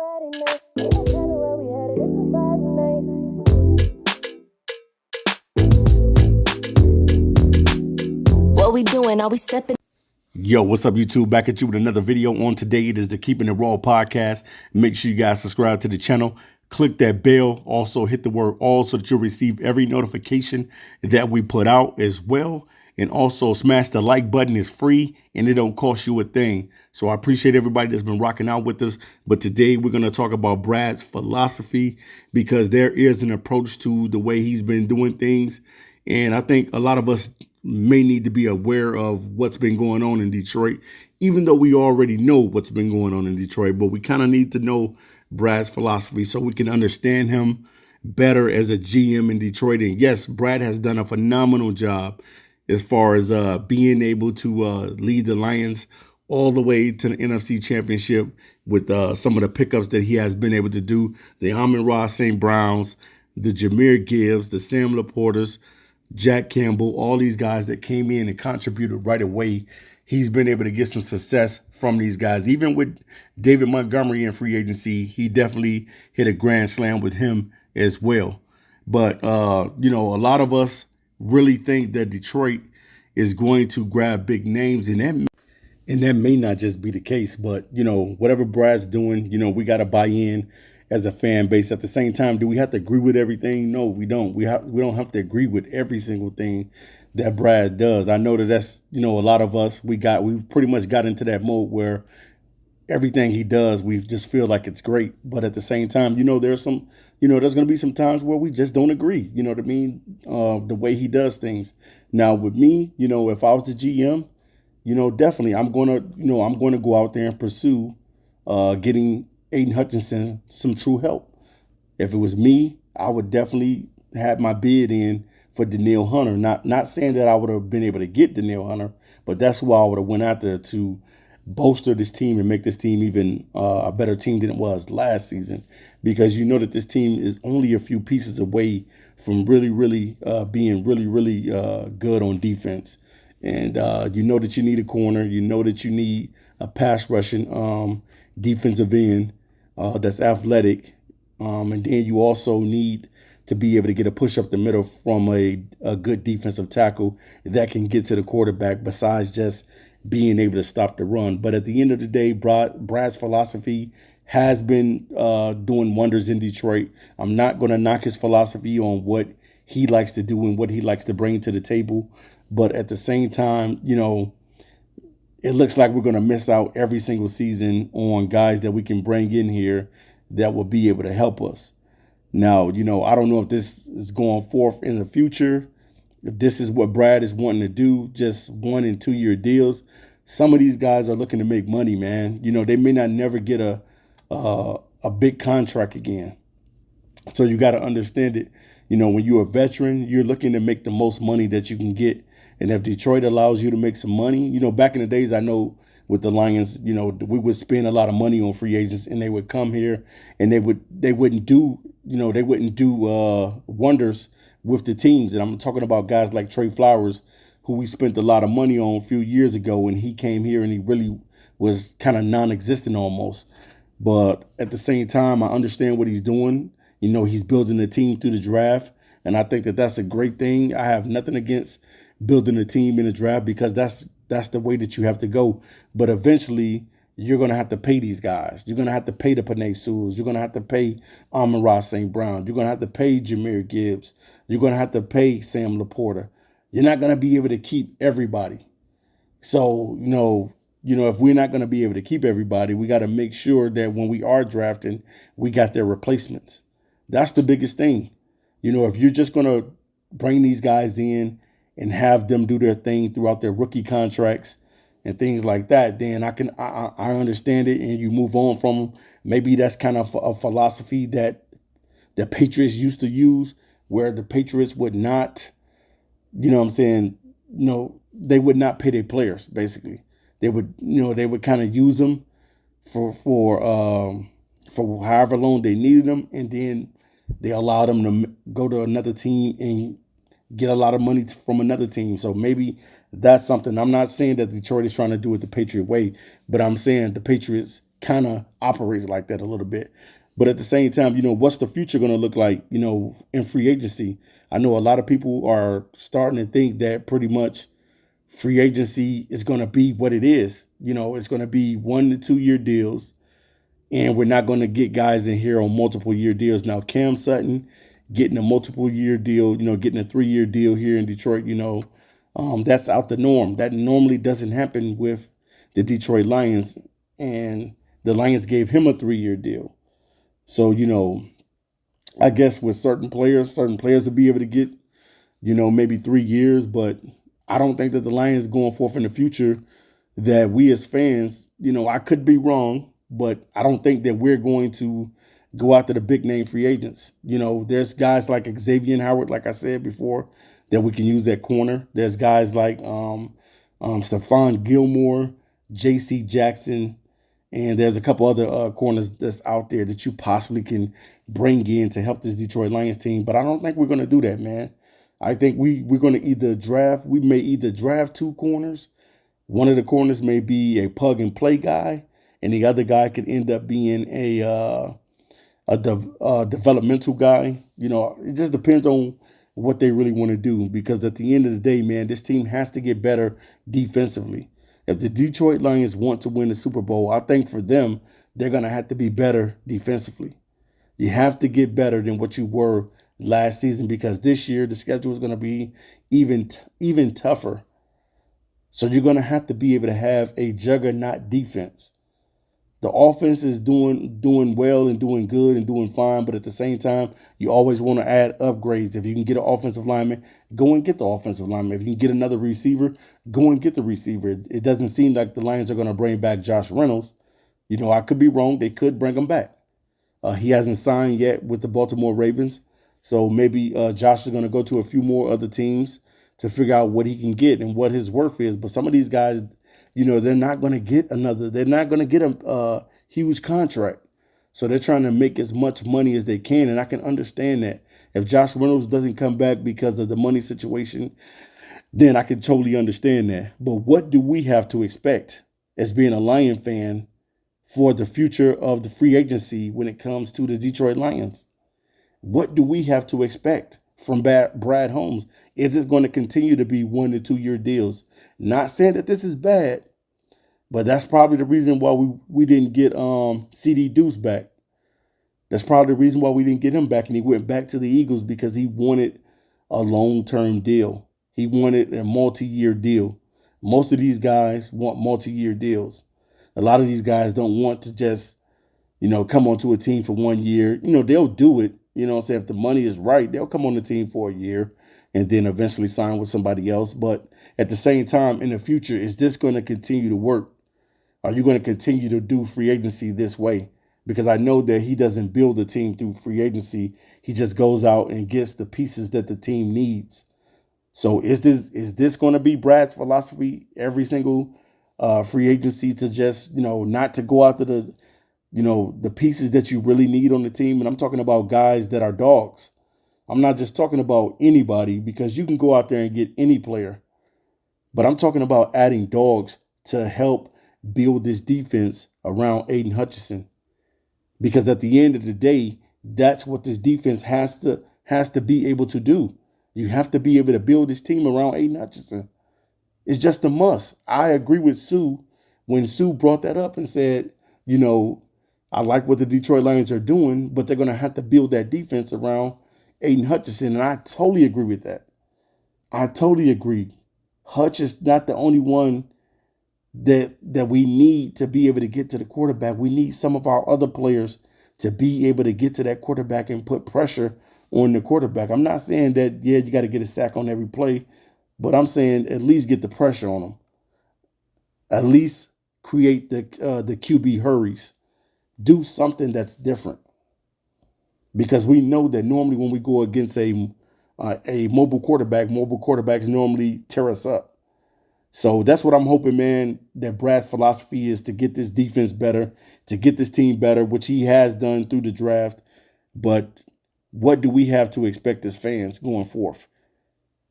Friday night. Ain't no telling where we headed. It's a Friday night. What we doing? Are we stepping? Yo, what's up, YouTube? Back at you with another video. On today, it is the Keeping It Raw podcast. Make sure you guys subscribe to the channel. Click that bell. Also, hit the word all so that you'll receive every notification that we put out as well. And also, smash the like button. It's free and it don't cost you a thing. So I appreciate everybody that's been rocking out with us. But today, we're going to talk about Brad's philosophy because there is an approach to the way he's been doing things. And I think a lot of us may need to be aware of what's been going on in Detroit, even though we already know what's been going on in Detroit. But we kind of need to know Brad's philosophy so we can understand him better as a GM in Detroit. And yes, Brad has done a phenomenal job as far as being able to lead the Lions all the way to the NFC Championship with some of the pickups that he has been able to do. The Amon-Ra St. Browns, the Jameer Gibbs, the Sam Laportas, Jack Campbell, all these guys that came in and contributed right away. He's been able to get some success from these guys. Even with David Montgomery in free agency, he definitely hit a grand slam with him as well. But, you know, a lot of us really think that Detroit is going to grab big names, and that may not just be the case. But, you know, whatever Brad's doing, you know, we got to buy in as a fan base. At the same time, do we have to agree with everything? No, we don't. We don't have to agree with every single thing that Brad does. I know that's, you know, a lot of us, we pretty much got into that mode where everything he does, we just feel like it's great. But at the same time, you know, there's going to be some times where we just don't agree, you know what I mean? The way he does things. Now with me, you know, if I was the GM, you know, definitely I'm going to go out there and pursue getting Aiden Hutchinson some true help. If it was me, I would definitely have my bid in for Danielle Hunter. Not saying that I would have been able to get Danielle Hunter, but that's why I would have went out there to bolster this team and make this team even a better team than it was last season. Because you know that this team is only a few pieces away from really being really good on defense. And you know that you need a corner. You know that you need a pass rushing defensive end that's athletic. And then you also need to be able to get a push up the middle from a good defensive tackle that can get to the quarterback besides just being able to stop the run. But at the end of the day, Brad's philosophy has been doing wonders in Detroit. I'm not going to knock his philosophy on what he likes to do and what he likes to bring to the table. But at the same time, you know, it looks like we're going to miss out every single season on guys that we can bring in here that will be able to help us. Now, you know, I don't know if this is going forth in the future, if this is what Brad is wanting to do, just 1 and 2 year deals. Some of these guys are looking to make money, man. You know, they may not never get a big contract again. So you got to understand it. You know, when you're a veteran, you're looking to make the most money that you can get. And if Detroit allows you to make some money, you know, back in the days, I know with the Lions, you know, we would spend a lot of money on free agents and they would come here and they wouldn't do wonders with the teams. And I'm talking about guys like Trey Flowers, who we spent a lot of money on a few years ago when he came here and he really was kind of non-existent almost. But at the same time, I understand what he's doing. You know, he's building a team through the draft. And I think that that's a great thing. I have nothing against building a team in the draft because that's the way that you have to go. But eventually, you're going to have to pay these guys. You're going to have to pay the Penei Sewells. You're going to have to pay Amon-Ra St. Brown. You're going to have to pay Jameer Gibbs. You're going to have to pay Sam Laporta. You're not going to be able to keep everybody. So, you know, if we're not going to be able to keep everybody, we got to make sure that when we are drafting, we got their replacements. That's the biggest thing. You know, if you're just going to bring these guys in and have them do their thing throughout their rookie contracts and things like that, then I understand it and you move on from them. Maybe that's kind of a philosophy that the Patriots used to use, where the Patriots would not, you know what I'm saying, you know, they would not pay their players, basically. They would, you know, they would kind of use them for however long they needed them, and then they allowed them to go to another team and get a lot of money from another team. So maybe that's something. I'm not saying that Detroit is trying to do it the Patriot way, but I'm saying the Patriots kind of operates like that a little bit. But at the same time, what's the future going to look like, in free agency? I know a lot of people are starting to think that pretty much free agency is going to be what it is. It's going to be 1 to 2 year deals, and we're not going to get guys in here on multiple year deals. Now, Cam Sutton getting a multiple year deal, getting a 3 year deal here in Detroit, that's out the norm. That normally doesn't happen with the Detroit Lions, and the Lions gave him a 3 year deal. So, I guess with certain players will be able to get, maybe 3 years, but I don't think that the Lions going forth in the future that we as fans, I could be wrong, but I don't think that we're going to go after the big name free agents. There's guys like Xavier Howard, like I said before, that we can use at corner. There's guys like Stephon Gilmore, J.C. Jackson, and there's a couple other corners that's out there that you possibly can bring in to help this Detroit Lions team. But I don't think we're going to do that, man. I think we're going to we may either draft 2 corners. One of the corners may be a plug and play guy, and the other guy could end up being a developmental guy. It just depends on what they really want to do, because at the end of the day, man, this team has to get better defensively. If the Detroit Lions want to win the Super Bowl, I think for them, they're going to have to be better defensively. You have to get better than what you were last season, because this year the schedule is going to be even tougher. So you're going to have to be able to have a juggernaut defense. The offense is doing well and doing good and doing fine, but at the same time, you always want to add upgrades. If you can get an offensive lineman, go and get the offensive lineman. If you can get another receiver, go and get the receiver. It doesn't seem like the Lions are going to bring back Josh Reynolds. I could be wrong. They could bring him back. He hasn't signed yet with the Baltimore Ravens, so maybe Josh is going to go to a few more other teams to figure out what he can get and what his worth is. But some of these guys, they're not going to get a huge contract. So they're trying to make as much money as they can. And I can understand that. If Josh Reynolds doesn't come back because of the money situation, then I can totally understand that. But what do we have to expect as being a Lion fan for the future of the free agency when it comes to the Detroit Lions? What do we have to expect from Brad Holmes? Is this going to continue to be 1 to 2 year deals? Not saying that this is bad, but that's probably the reason why we didn't get CD Deuce back. That's probably the reason why we didn't get him back, and he went back to the Eagles because he wanted a long-term deal. He wanted a multi-year deal. Most of these guys want multi-year deals. A lot of these guys don't want to just, come onto a team for 1 year. They'll do it. Say if the money is right, they'll come on the team for a year and then eventually sign with somebody else. But at the same time, in the future, is this going to continue to work? Are you going to continue to do free agency this way? Because I know that he doesn't build a team through free agency. He just goes out and gets the pieces that the team needs. So is this going to be Brad's philosophy every single free agency, to just, not to go after the pieces that you really need on the team? And I'm talking about guys that are dogs. I'm not just talking about anybody, because you can go out there and get any player. But I'm talking about adding dogs to help build this defense around Aiden Hutchinson. Because at the end of the day, that's what this defense has to be able to do. You have to be able to build this team around Aiden Hutchinson. It's just a must. I agree with Sue when Sue brought that up and said, I like what the Detroit Lions are doing, but they're going to have to build that defense around Aiden Hutchinson. And I totally agree with that. I totally agree. Hutch is not the only one that we need to be able to get to the quarterback. We need some of our other players to be able to get to that quarterback and put pressure on the quarterback. I'm not saying that, you got to get a sack on every play, but I'm saying at least get the pressure on them. At least create the QB hurries. Do something that's different. Because we know that normally when we go against a mobile quarterbacks normally tear us up. So that's what I'm hoping, man, that Brad's philosophy is to get this defense better, to get this team better, which he has done through the draft. But what do we have to expect as fans going forth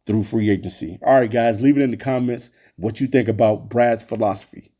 through free agency? All right, guys, leave it in the comments what you think about Brad's philosophy.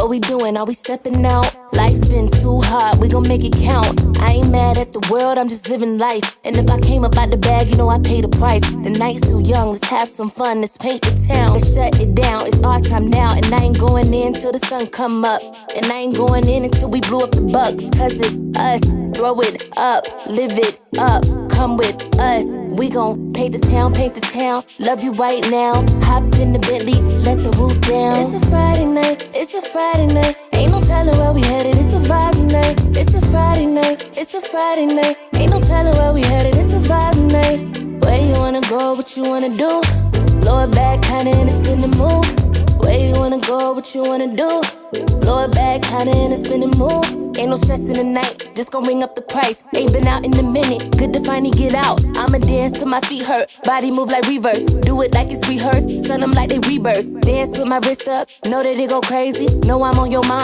What we doing? Are we stepping out? Life's been too hard, we gon' make it count. I ain't mad at the world, I'm just living life. And if I came up out the bag, you know I pay the price. The night's too young, let's have some fun, let's paint the town. Let's shut it down, it's our time now. And I ain't going in till the sun come up. And I ain't going in until we blew up the bucks. Cause it's us, throw it up, live it up. Come with us, we gon' paint the town, paint the town. Love you right now, hop in the Bentley, let the roof down. It's a Friday night, it's a Friday night. Ain't no telling where we headed, it's a vibe tonight. It's a Friday night, it's a Friday night. Ain't no telling where we headed, it's a vibe tonight. Where you wanna go, what you wanna do? Blow it back, kinda in a spinning move. Where you wanna go, what you wanna do? Blow it back, kinda in a spinning move. Ain't no stress in the night, just gon' ring up the price. Ain't been out in a minute, good to finally get out. I'ma dance till my feet hurt, body move like reverse. Do it like it's rehearsed, sun them like they rebirth. Dance with my wrist up, know that it go crazy. Know I'm on your mind.